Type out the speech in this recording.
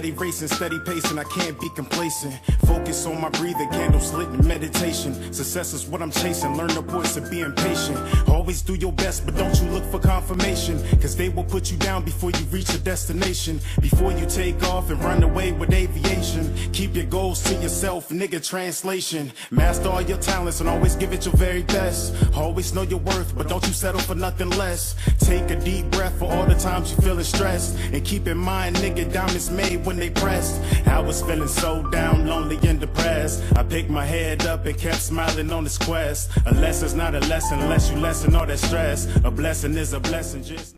steady racing, steady pacing, I can't be complacent. Focus on my breathing, candles lit in meditation. Success is what I'm chasing, learn the voice of being patient. Always do your best, but don't you look for confirmation, cause they will put you down before you reach a destination. Before you take off and run away with aviation, keep your goals to yourself, nigga, translation. Master all your talents and always give it your very best. Always know your worth, but don't you settle for nothing less. Take a deep breath for all the times you feeling stressed, and keep in mind, nigga, diamonds made when they pressed. I was feeling so down, lonely and depressed. I picked my head up and kept smiling on this quest. A lesson's not a lesson unless you lessen all that stress. A blessing is a blessing, just